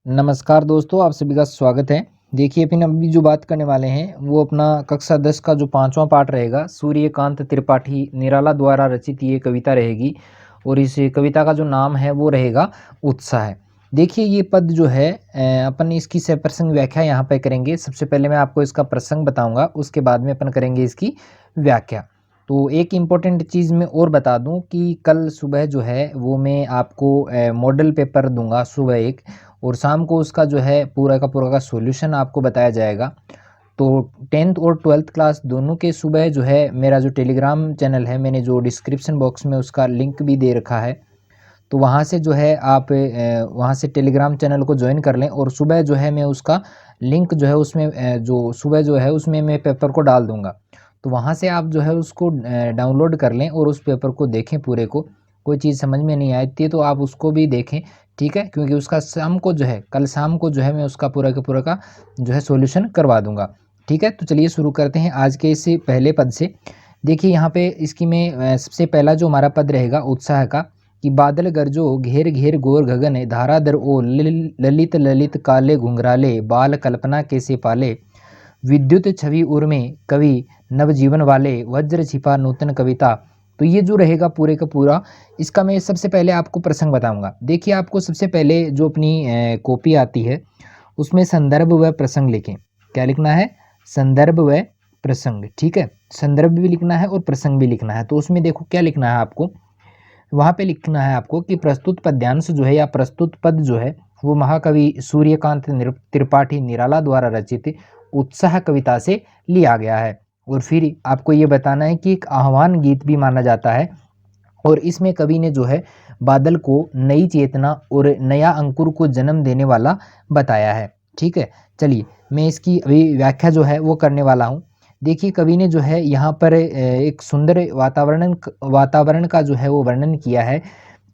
नमस्कार दोस्तों, आप सभी का स्वागत है। देखिए फिर अभी जो बात करने वाले हैं वो अपना कक्षा 10 का जो 5वां पाठ रहेगा। सूर्यकांत त्रिपाठी निराला द्वारा रचित ये कविता रहेगी और इस कविता का जो नाम है वो रहेगा उत्साह। देखिए ये पद जो है अपन इसकी सप्रसंग व्याख्या यहाँ पे करेंगे। सबसे पहले मैं आपको इसका प्रसंग बताऊंगा, उसके बाद में अपन करेंगे इसकी व्याख्या। तो एक इम्पॉर्टेंट चीज़ मैं और बता दूं कि कल सुबह जो है वो मैं आपको मॉडल पेपर दूंगा सुबह एक, और शाम को उसका जो है पूरा का सॉल्यूशन आपको बताया जाएगा। तो 10th और 12th क्लास दोनों के सुबह जो है मेरा जो टेलीग्राम चैनल है, मैंने जो डिस्क्रिप्शन बॉक्स में उसका लिंक भी दे रखा है, तो वहाँ से जो है आप वहाँ से टेलीग्राम चैनल को ज्वाइन कर लें। और सुबह जो है मैं उसका लिंक जो है उसमें जो सुबह जो है उसमें मैं पेपर को डाल दूँगा। तो वहाँ से आप जो है उसको डाउनलोड कर लें और उस पेपर को देखें पूरे को। कोई चीज़ समझ में नहीं आती है तो आप उसको भी देखें, ठीक है? क्योंकि उसका शाम को जो है कल शाम को जो है मैं उसका पूरा का जो है सॉल्यूशन करवा दूँगा, ठीक है? तो चलिए शुरू करते हैं आज के इस पहले पद से। देखिए यहाँ पे इसकी मैं सबसे पहला जो हमारा पद रहेगा उत्साह का, कि बादल गरजो घेर घेर गोर गगन धाराधर ओ ललित ललित काले घुंघराले बाल कल्पना कैसे पाले विद्युत छवि उर्मे कवि नवजीवन वाले वज्र छिपा नूतन कविता। तो ये जो रहेगा पूरे का पूरा, इसका मैं सबसे पहले आपको प्रसंग बताऊंगा। देखिए आपको सबसे पहले जो अपनी कॉपी आती है उसमें संदर्भ व प्रसंग लिखें। क्या लिखना है? संदर्भ व प्रसंग, ठीक है? संदर्भ भी लिखना है और प्रसंग भी लिखना है। तो उसमें देखो क्या लिखना है आपको, वहाँ पे लिखना है आपको कि प्रस्तुत पद्यांश जो है या प्रस्तुत पद जो है वो महाकवि सूर्यकांत त्रिपाठी निराला द्वारा रचित उत्साह कविता से लिया गया है। और फिर आपको ये बताना है कि एक आह्वान गीत भी माना जाता है और इसमें कवि ने जो है बादल को नई चेतना और नया अंकुर को जन्म देने वाला बताया है, ठीक है? चलिए मैं इसकी अभी व्याख्या जो है वो करने वाला हूँ। देखिए कवि ने जो है यहाँ पर एक सुंदर वातावरण का जो है वो वर्णन किया है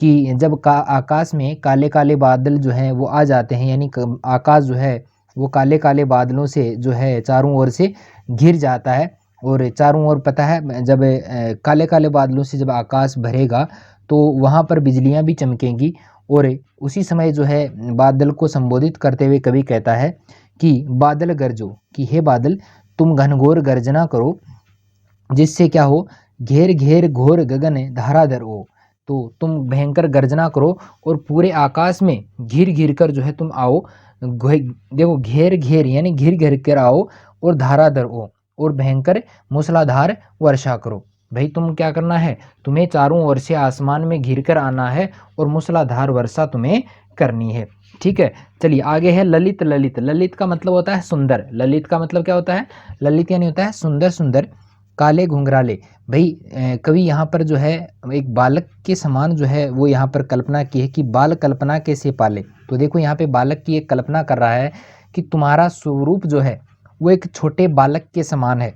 कि जब का आकाश में काले काले बादल जो हैं वो आ जाते हैं, यानी आकाश जो है वो काले काले बादलों से जो है चारों ओर से घिर जाता है। और चारों ओर पता है जब काले काले बादलों से जब आकाश भरेगा तो वहाँ पर बिजलियाँ भी चमकेंगी। और उसी समय जो है बादल को संबोधित करते हुए कवि कहता है कि बादल गरजो, कि हे बादल तुम घनघोर गर्जना करो, जिससे क्या हो, घेर घेर घोर गगन धाराधर हो। तो तुम भयंकर गर्जना करो और पूरे आकाश में घिर घिर कर जो है तुम आओ। देखो घेर घेर यानी घिर घिर कर आओ और धाराधर हो और भयंकर मूसलाधार वर्षा करो। भाई तुम क्या करना है, तुम्हें चारों ओर से आसमान में घिर कर आना है और मूसलाधार वर्षा तुम्हें करनी है, ठीक है? चलिए आगे है ललित। ललित, ललित का मतलब होता है सुंदर। ललित का मतलब क्या होता है? ललित यानी होता है सुंदर सुंदर। काले घुंघराले, भाई कवि यहाँ पर जो है एक बालक के समान जो है वो यहाँ पर कल्पना की है कि बाल कल्पना कैसे पाले। तो देखो यहाँ पे बालक की एक कल्पना कर रहा है कि तुम्हारा स्वरूप जो है वो एक छोटे बालक के समान है।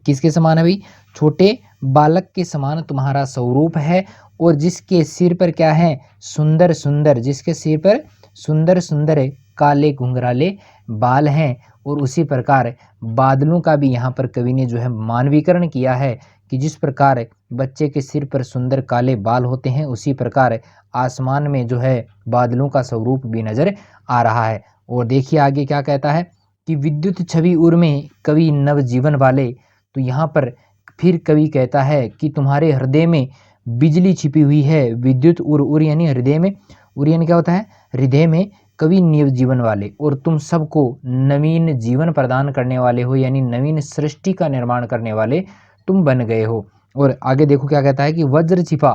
किसके समान है भाई? छोटे बालक के समान तुम्हारा स्वरूप है। और जिसके सिर पर क्या है? सुंदर सुंदर, जिसके सिर पर सुंदर सुंदर काले घुंघराले बाल हैं। और उसी प्रकार बादलों का भी यहाँ पर कवि ने जो है मानवीकरण किया है कि जिस प्रकार बच्चे के सिर पर सुंदर काले बाल होते हैं उसी प्रकार आसमान में जो है बादलों का स्वरूप भी नजर आ रहा है। और देखिए आगे क्या कहता है कि विद्युत छवि उर में कवि नवजीवन वाले। तो यहाँ पर फिर कवि कहता है कि तुम्हारे हृदय में बिजली छिपी हुई है। विद्युत उर, उर यानी हृदय में, उर यानी क्या होता है? हृदय में कवि नवजीवन वाले, और तुम सबको नवीन जीवन प्रदान करने वाले हो, यानी नवीन सृष्टि का निर्माण करने वाले तुम बन गए हो। और आगे देखो क्या कहता है कि वज्र छिपा,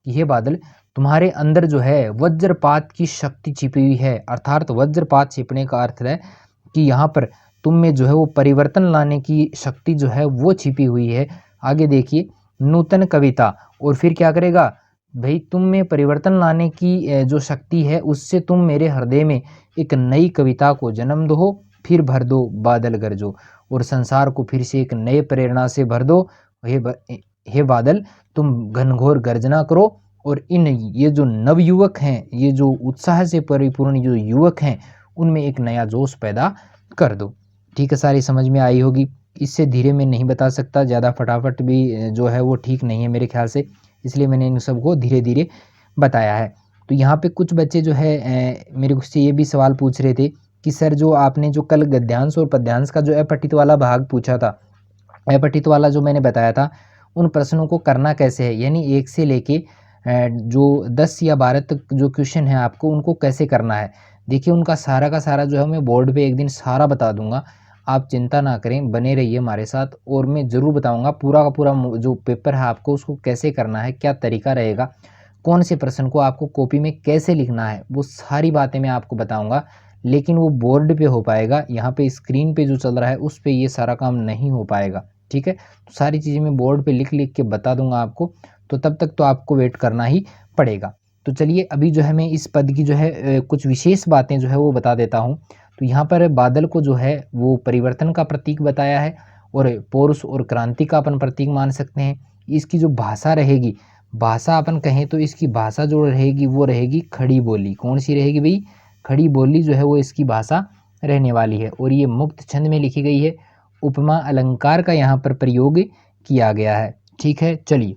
कि हे बादल तुम्हारे अंदर जो है वज्रपात की शक्ति छिपी हुई है। अर्थात वज्रपात छिपने का अर्थ है कि यहाँ पर तुम में जो है वो परिवर्तन लाने की शक्ति जो है वो छिपी हुई है। आगे देखिए नूतन कविता, और फिर क्या करेगा भाई, तुम में परिवर्तन लाने की जो शक्ति है उससे तुम मेरे हृदय में एक नई कविता को जन्म दो। फिर भर दो बादल गरजो, और संसार को फिर से एक नए प्रेरणा से भर दो। हे बादल तुम घनघोर गर्जना करो और इन ये जो नवयुवक हैं, ये जो उत्साह से परिपूर्ण जो युवक हैं, उनमें एक नया जोश पैदा कर दो। ठीक है, सारी समझ में आई होगी। इससे धीरे मैं नहीं बता सकता, ज़्यादा फटाफट भी जो है वो ठीक नहीं है मेरे ख्याल से, इसलिए मैंने इन सबको धीरे धीरे बताया है। तो यहाँ पे कुछ बच्चे जो है मेरे से ये भी सवाल पूछ रहे थे कि सर जो आपने जो कल गद्यांश और पद्यांश का जो अपठित वाला भाग पूछा था, अपठित वाला जो मैंने बताया था, उन प्रश्नों को करना कैसे है, यानी 1 से लेके जो 10 या 12 तक जो क्वेश्चन है आपको उनको कैसे करना है। देखिए उनका सारा का सारा जो है मैं बोर्ड पे एक दिन सारा बता दूंगा, आप चिंता ना करें, बने रहिए हमारे साथ और मैं ज़रूर बताऊंगा पूरा का पूरा जो पेपर है आपको उसको कैसे करना है, क्या तरीका रहेगा, कौन से प्रश्न को आपको कॉपी में कैसे लिखना है, वो सारी बातें मैं आपको बताऊंगा। लेकिन वो बोर्ड पे हो पाएगा, यहाँ पे स्क्रीन पे जो चल रहा है उस पे ये सारा काम नहीं हो पाएगा, ठीक है। तो सारी चीज़ें मैं बोर्ड पे लिख लिख के बता दूंगा आपको, तो तब तक तो आपको वेट करना ही पड़ेगा। तो चलिए अभी जो है मैं इस पद की जो है कुछ विशेष बातें जो है वो बता देता हूँ। तो यहाँ पर बादल को जो है वो परिवर्तन का प्रतीक बताया है और पौरुष और क्रांति का अपन प्रतीक मान सकते हैं। इसकी जो भाषा रहेगी, भाषा अपन कहें तो इसकी भाषा जो रहेगी वो रहेगी खड़ी बोली। कौन सी रहेगी भाई? खड़ी बोली जो है वो इसकी भाषा रहने वाली है और ये मुक्त छंद में लिखी गई है। उपमा अलंकार का यहाँ पर प्रयोग किया गया है, ठीक है। चलिए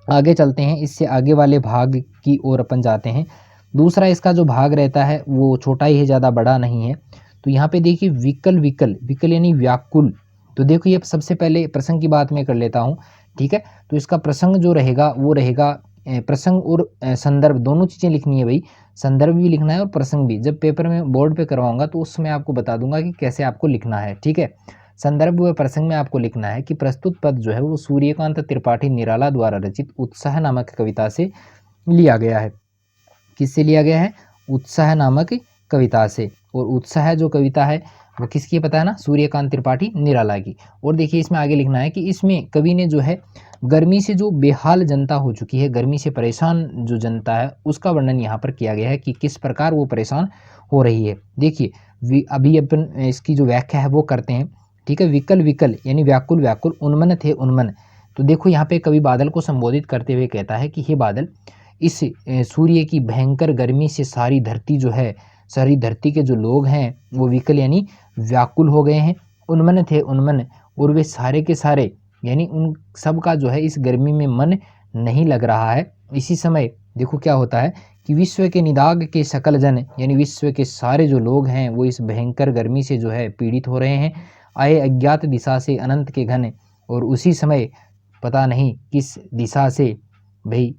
आगे चलते हैं, इससे आगे वाले भाग की ओर अपन जाते हैं। दूसरा इसका जो भाग रहता है वो छोटा ही है, ज़्यादा बड़ा नहीं है। तो यहाँ पे देखिए विकल, विकल विकल यानी व्याकुल। तो देखो ये सबसे पहले प्रसंग की बात मैं कर लेता हूँ, ठीक है। तो इसका प्रसंग जो रहेगा वो रहेगा प्रसंग और संदर्भ दोनों चीज़ें लिखनी है भाई, संदर्भ भी लिखना है और प्रसंग भी। जब पेपर में बोर्ड पे करवाऊंगा तो उसमें आपको बता दूंगा कि कैसे आपको लिखना है, ठीक है। संदर्भ व प्रसंग में आपको लिखना है कि प्रस्तुत पद जो है वो सूर्यकांत त्रिपाठी निराला द्वारा रचित उत्साह नामक कविता से लिया गया है। किससे लिया गया है? उत्साह नामक कविता से। और उत्साह जो कविता है वो किसकी पता है ना? सूर्यकांत त्रिपाठी निराला की। और देखिए इसमें आगे लिखना है कि इसमें कवि ने जो है गर्मी से जो बेहाल जनता हो चुकी है, गर्मी से परेशान जो जनता है उसका वर्णन यहाँ पर किया गया है कि किस प्रकार वो परेशान हो रही है। देखिए अभी अपन इसकी जो व्याख्या है वो करते हैं, ठीक है। विकल, विकल यानी व्याकुल, व्याकुल। उन्मन थे, उन्मन। तो देखो यहाँ पे कवि बादल को संबोधित करते हुए कहता है कि हे बादल, इस सूर्य की भयंकर गर्मी से सारी धरती जो है, सारी धरती के जो लोग हैं वो विकल यानी व्याकुल हो गए हैं। उन्मन थे, उन्मन। और वे सारे के सारे यानी उन सब का जो है इस गर्मी में मन नहीं लग रहा है। इसी समय देखो क्या होता है कि विश्व के निदाग के सकल जन यानी विश्व के सारे जो लोग हैं वो इस भयंकर गर्मी से जो है पीड़ित हो रहे हैं। आए अज्ञात दिशा से अनंत के घन, और उसी समय पता नहीं किस दिशा से भाई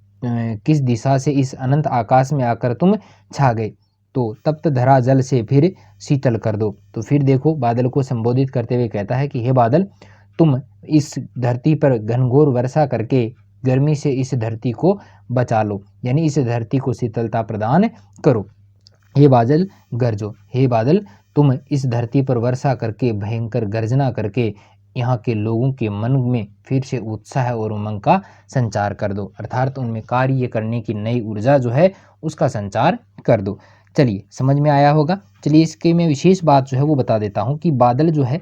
किस दिशा से इस अनंत आकाश में आकर तुम छा गए। तो तप्त धरा जल से फिर शीतल कर दो। तो फिर देखो बादल को संबोधित करते हुए कहता है कि हे बादल, तुम इस धरती पर घनघोर वर्षा करके गर्मी से इस धरती को बचा लो, यानी इस धरती को शीतलता प्रदान करो। हे बादल गरजो, हे बादल तुम इस धरती पर वर्षा करके भयंकर गर्जना करके यहाँ के लोगों के मन में फिर से उत्साह और उमंग का संचार कर दो, अर्थात उनमें कार्य करने की नई ऊर्जा जो है उसका संचार कर दो। चलिए समझ में आया होगा। चलिए इसके मैं विशेष बात जो है वो बता देता हूँ कि बादल जो है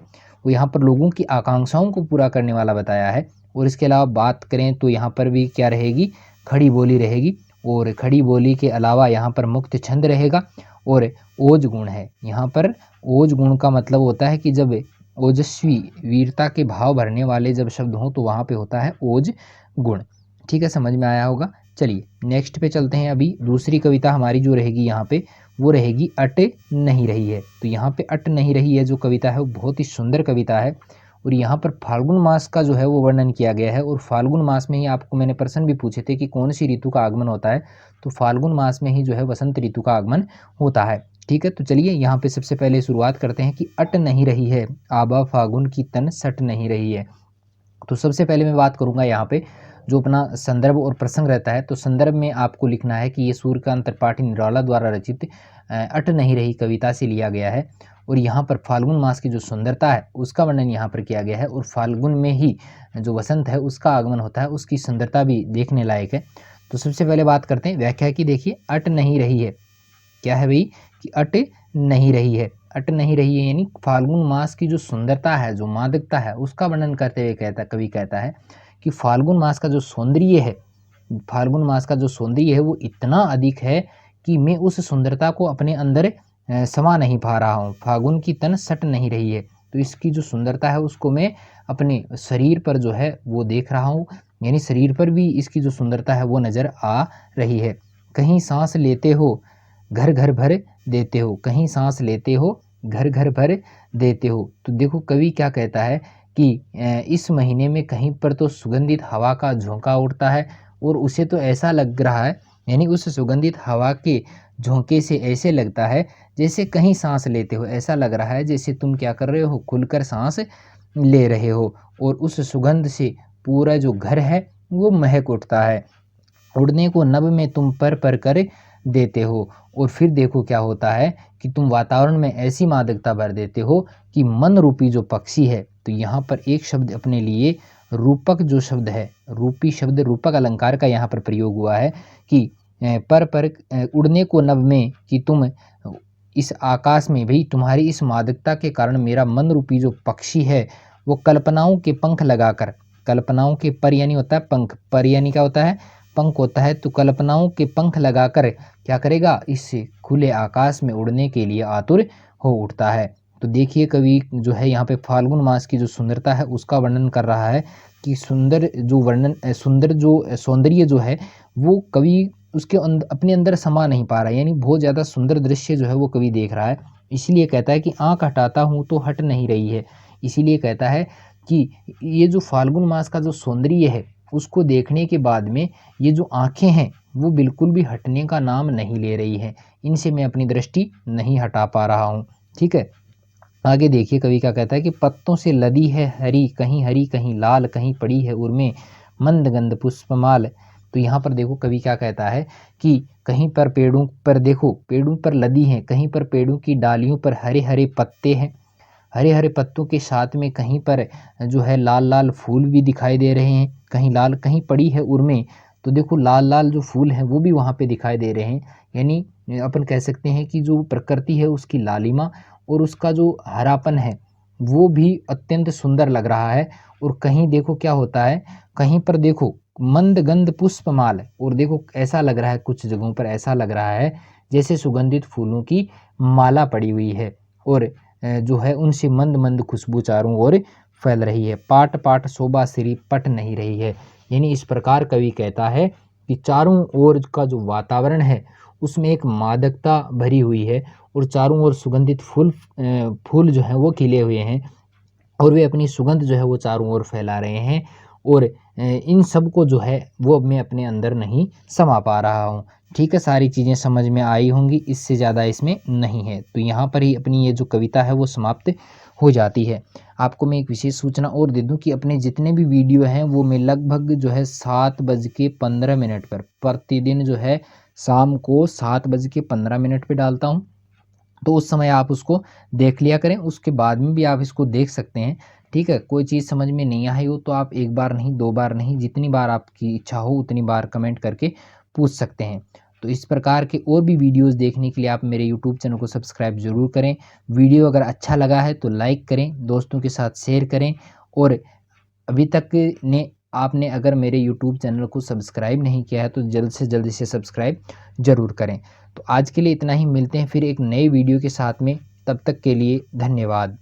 वो यहाँ पर लोगों की आकांक्षाओं को पूरा करने वाला बताया है। और इसके अलावा बात करें तो यहाँ पर भी क्या रहेगी? खड़ी बोली रहेगी। और खड़ी बोली के अलावा यहाँ पर मुक्त छंद रहेगा और ओज गुण है। यहाँ पर ओज गुण का मतलब होता है कि जब ओजस्वी वीरता के भाव भरने वाले जब शब्द हों तो वहाँ पे होता है ओज गुण, ठीक है। समझ में आया होगा। चलिए नेक्स्ट पे चलते हैं। अभी दूसरी कविता हमारी जो रहेगी यहाँ पे वो रहेगी अट नहीं रही है। तो यहाँ पे अट नहीं रही है जो कविता है वो बहुत ही सुंदर कविता है और यहाँ पर फाल्गुन मास का जो है वो वर्णन किया गया है। और फाल्गुन मास में ही आपको मैंने प्रश्न भी पूछे थे कि कौन सी ऋतु का आगमन होता है, तो फाल्गुन मास में ही जो है वसंत ऋतु का आगमन होता है, ठीक है। तो चलिए यहाँ पे सबसे पहले शुरुआत करते हैं कि अट नहीं रही है, आबा फागुन की तन सट नहीं रही है। तो सबसे पहले मैं बात करूँगा यहाँ पे जो अपना संदर्भ और प्रसंग रहता है। तो संदर्भ में आपको लिखना है कि ये सूर्यकांत त्रिपाठी निराला द्वारा रचित अट नहीं रही कविता से लिया गया है। और यहाँ पर फाल्गुन मास की जो सुंदरता है उसका वर्णन यहाँ पर किया गया है। और फाल्गुन में ही जो वसंत है उसका आगमन होता है, उसकी सुंदरता भी देखने लायक है। तो सबसे पहले बात करते हैं व्याख्या की। देखिए अट नहीं रही है, क्या है भाई कि अट नहीं रही है। अट नहीं रही है यानी फाल्गुन मास की जो सुंदरता है, जो मादकता है उसका वर्णन करते हुए कवि कहता है कि फाल्गुन मास का जो सौंदर्य है, फाल्गुन मास का जो सौंदर्य है वो इतना अधिक है कि मैं उस सुंदरता को अपने अंदर समा नहीं पा रहा हूँ। फागुन की तन सट नहीं रही है, तो इसकी जो सुंदरता है उसको मैं अपने शरीर पर जो है वो देख रहा हूँ, यानी शरीर पर भी इसकी जो सुंदरता है वो नज़र आ रही है। कहीं सांस लेते हो घर घर भर देते हो, कहीं सांस लेते हो घर घर भर देते हो। तो देखो कवि क्या कहता है कि इस महीने में कहीं पर तो सुगंधित हवा का झोंका उड़ता है और उसे तो ऐसा लग रहा है, यानी उस सुगंधित हवा के झोंके से ऐसे लगता है जैसे कहीं सांस लेते हो, ऐसा लग रहा है जैसे तुम क्या कर रहे हो, खुलकर सांस ले रहे हो। और उस सुगंध से पूरा जो घर है वो महक उठता है, उड़ने को नभ में तुम पर कर देते हो। और फिर देखो क्या होता है कि तुम वातावरण में ऐसी मादकता भर देते हो कि मन रूपी जो पक्षी है, तो यहाँ पर एक शब्द अपने लिए रूपक जो शब्द है, रूपी शब्द रूपक अलंकार का यहाँ पर प्रयोग हुआ है कि पर उड़ने को नभ में, कि तुम इस आकाश में भी तुम्हारी इस मादकता के कारण मेरा मन रूपी जो पक्षी है वो कल्पनाओं के पंख लगाकर, कल्पनाओं के पर यानी होता है पंख, पर यानी क्या होता है, पंख होता है, तो कल्पनाओं के पंख लगाकर क्या करेगा, इस खुले आकाश में उड़ने के लिए आतुर हो उठता है। तो देखिए कवि जो है यहाँ पे फाल्गुन मास की जो सुंदरता है उसका वर्णन कर रहा है कि सुंदर जो वर्णन, सुंदर जो सौंदर्य जो है वो कवि उसके अपने अंदर समा नहीं पा रहा है, यानी बहुत ज़्यादा सुंदर दृश्य जो है वो कवि देख रहा है। इसलिए कहता है कि आँख हटाता हूँ तो हट नहीं रही है। इसीलिए कहता है कि ये जो फाल्गुन मास का जो सौंदर्य है उसको देखने के बाद में ये जो आँखें हैं वो बिल्कुल भी हटने का नाम नहीं ले रही है, इनसे मैं अपनी दृष्टि नहीं हटा पा रहा हूँ। ठीक है, आगे देखिए कवि क्या कहता है कि पत्तों से लदी है हरी कहीं लाल, कहीं पड़ी है उर्मे मंद गंध पुष्पमाल। तो यहाँ पर देखो कवि क्या कहता है कि कहीं पर पेड़ों पर देखो, पेड़ों पर लदी हैं, कहीं पर पेड़ों की डालियों पर हरे हरे पत्ते हैं, हरे हरे पत्तों के साथ में कहीं पर जो है लाल लाल फूल भी दिखाई दे रहे हैं, कहीं लाल, कहीं पड़ी है उर्मे। तो देखो लाल लाल जो फूल हैं वो भी वहाँ पे दिखाई दे रहे हैं, यानी अपन कह सकते हैं कि जो प्रकृति है उसकी लालिमा और उसका जो हरापन है वो भी अत्यंत सुंदर लग रहा है। और कहीं देखो क्या होता है, कहीं पर देखो मंद गंध पुष्पमाल, और देखो ऐसा लग रहा है, कुछ जगहों पर ऐसा लग रहा है जैसे सुगंधित फूलों की माला पड़ी हुई है और जो है उनसे मंद मंद खुशबू चारों ओर फैल रही है। पाट पाट शोभा सिरी पट नहीं रही है, यानी इस प्रकार कवि कहता है कि चारों ओर का जो वातावरण है उसमें एक मादकता भरी हुई है और चारों ओर सुगंधित फूल जो हैं वो खिले हुए हैं और वे अपनी सुगंध जो है वो चारों ओर फैला रहे हैं। और इन सब को जो है वो मैं अपने अंदर नहीं समा पा रहा हूँ। ठीक है, सारी चीज़ें समझ में आई होंगी, इससे ज़्यादा इसमें नहीं है। तो यहाँ पर ही अपनी ये जो कविता है वो समाप्त हो जाती है। आपको मैं एक विशेष सूचना और दे दूँ कि अपने जितने भी वीडियो हैं वो मैं लगभग जो है 7:15 पर प्रतिदिन जो है शाम को 7:15 पे डालता हूँ। तो उस समय आप उसको देख लिया करें, उसके बाद में भी आप इसको देख सकते हैं। ठीक है, कोई चीज़ समझ में नहीं आई हो तो आप एक बार नहीं, दो बार नहीं, जितनी बार आपकी इच्छा हो उतनी बार कमेंट करके पूछ सकते हैं। तो इस प्रकार के और भी वीडियोस देखने के लिए आप मेरे यूट्यूब चैनल को सब्सक्राइब ज़रूर करें। वीडियो अगर अच्छा लगा है तो लाइक करें, दोस्तों के साथ शेयर करें और अभी तक ने आपने अगर मेरे यूट्यूब चैनल को सब्सक्राइब नहीं किया है तो जल्द से जल्द इसे सब्सक्राइब ज़रूर करें। तो आज के लिए इतना ही, मिलते हैं फिर एक नए वीडियो के साथ में, तब तक के लिए धन्यवाद।